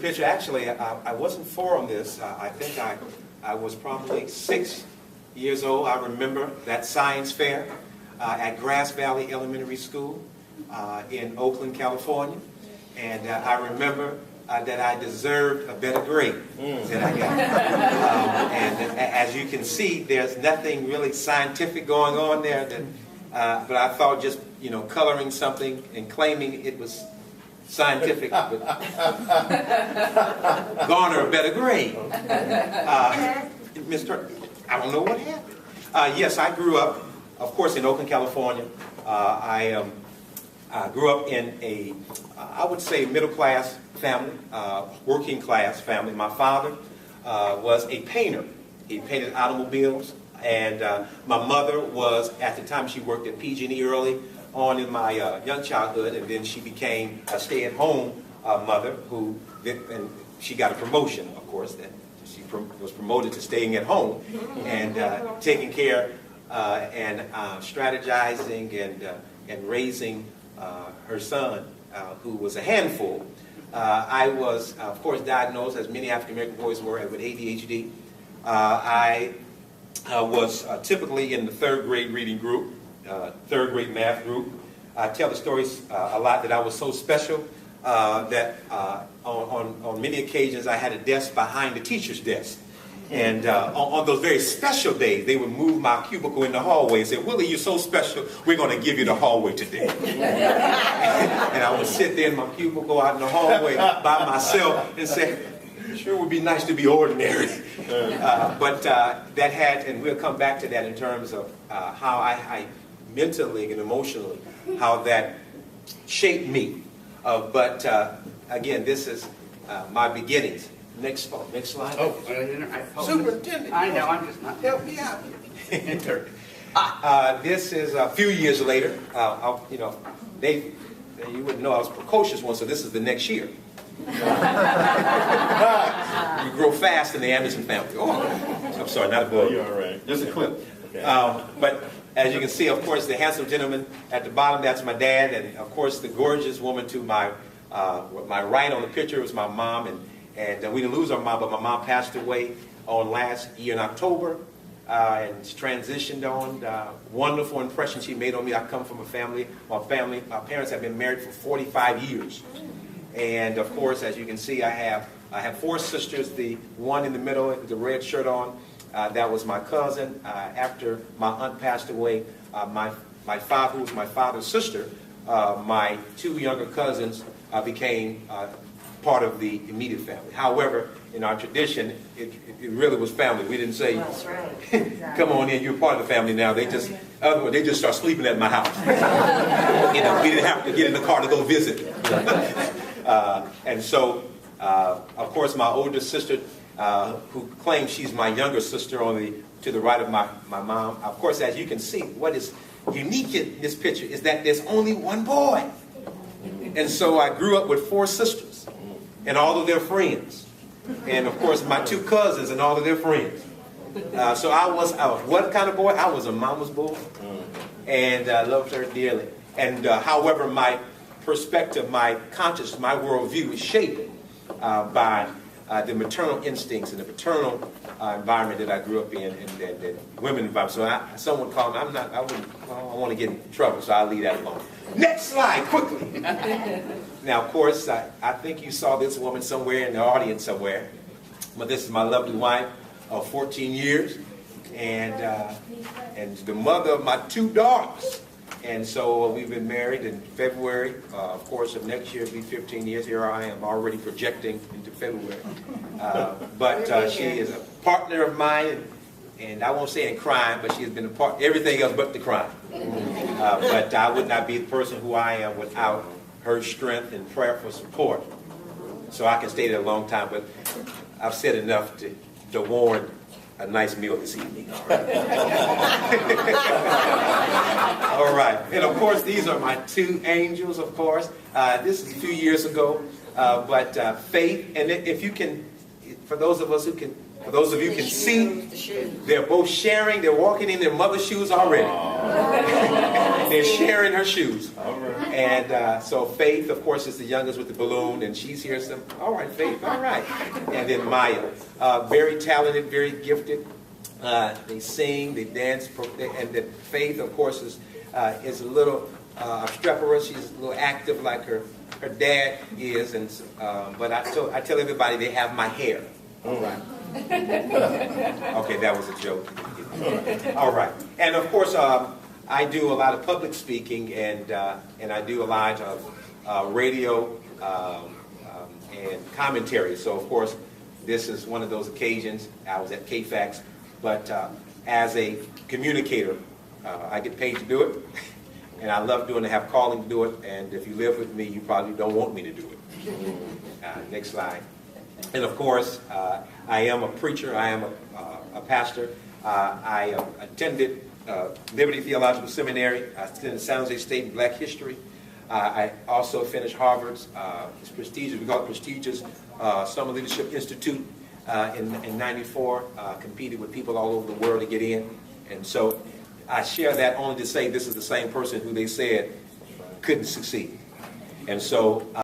picture. Actually, I wasn't 4 on this. I think I was probably 6 years old. I remember that science fair at Grass Valley Elementary School in Oakland, California. And I remember that I deserved a better grade than I got. And as you can see, there's nothing really scientific going on there. But I thought just, coloring something and claiming it was scientific would garner a better grade. Mr. I don't know what happened. Yes, I grew up, of course, in Oakland, California. I grew up in a, I would say, middle-class family, working-class family. My father was a painter. He painted automobiles. And my mother was, at the time, she worked at PG&E early on in my young childhood, and then she became a stay-at-home mother and she got a promotion, of course, that she was promoted to staying at home and taking care and strategizing and raising her son, who was a handful. I was, of course, diagnosed, as many African-American boys were, with ADHD. I was typically in the 3rd grade reading group, 3rd grade math group. I tell the stories a lot that I was so special that on many occasions I had a desk behind the teacher's desk. And on those very special days, they would move my cubicle in the hallway and say, "Willie, you're so special, we're going to give you the hallway today." And I would sit there in my cubicle out in the hallway by myself and say, "Sure would be nice to be ordinary." But that had, and we'll come back to that in terms of how I mentally and emotionally, how that shaped me. But again, this is my beginnings. Next slide. Oh, Superintendent. I know, I'm just not. Help me out. This is a few years later. You wouldn't know I was precocious one, so this is the next year. We grow fast in the Anderson family. Oh, I'm sorry, not a bug. You're all right. Just a clip. Okay. But as you can see, of course, the handsome gentleman at the bottom, that's my dad. And of course, the gorgeous woman to my right on the picture was my mom. And we didn't lose our mom, but my mom passed away on last year in October. And she transitioned on. Wonderful impression she made on me. I come from a family. My parents have been married for 45 years. And of course, as you can see, I have 4 sisters. The one in the middle with the red shirt on, that was my cousin. After my aunt passed away, my father, who was my father's sister, my 2 younger cousins became part of the immediate family. However, in our tradition, it really was family. We didn't say, "That's right. Exactly. Come on in, you're part of the family now." They just start sleeping at my house. We didn't have to get in the car to go visit. And so, of course, my older sister, who claims she's my younger sister to the right of my mom. Of course, as you can see, what is unique in this picture is that there's only one boy. And so I grew up with 4 sisters and all of their friends. And of course, my 2 cousins and all of their friends. So I was what kind of boy? I was a mama's boy. And I loved her dearly. And however, my perspective, my conscience, my worldview is shaped by the maternal instincts and the paternal environment that I grew up in, and the women environment. So someone called me. I don't want to get in trouble, so I'll leave that alone. Next slide, quickly. Now, of course, I think you saw this woman somewhere in the audience somewhere. But this is my lovely wife of 14 years, and the mother of my 2 daughters. And so we've been married in February, of course, of next year, it'll be 15 years. Here I am already projecting into February. But she is a partner of mine, and I won't say in crime, but she has been a part, everything else but the crime. But I would not be the person who I am without her strength and prayerful support. So I can stay there a long time, but I've said enough to warn a nice meal this evening. All right. All right. And of course, these are my 2 angels, of course. This is a few years ago. But Faith, and if you can, for those of you can see, they're both sharing, they're walking in their mother's shoes already. They're sharing her shoes. And so Faith, of course, is the youngest with the balloon, and she's here. So, all right, Faith, all right. And then Maya, very talented, very gifted. They sing, they dance, and then Faith, of course, is a little obstreperous. She's a little active like her dad is, and but I tell everybody they have my hair. All right. Okay, that was a joke. All right, and of course I do a lot of public speaking, and I do a lot of radio and commentary. So of course this is one of those occasions. I was at KFAX, but as a communicator, I get paid to do it. And I love doing it, have calling to do it, and if you live with me, you probably don't want me to do it. Next slide. And of course, I am a preacher, I am a pastor. I attended Liberty Theological Seminary, I attended San Jose State in Black History. I also finished Harvard's prestigious, we call it prestigious, Summer Leadership Institute in '94, competed with people all over the world to get in. And so I share that only to say this is the same person who they said couldn't succeed. And so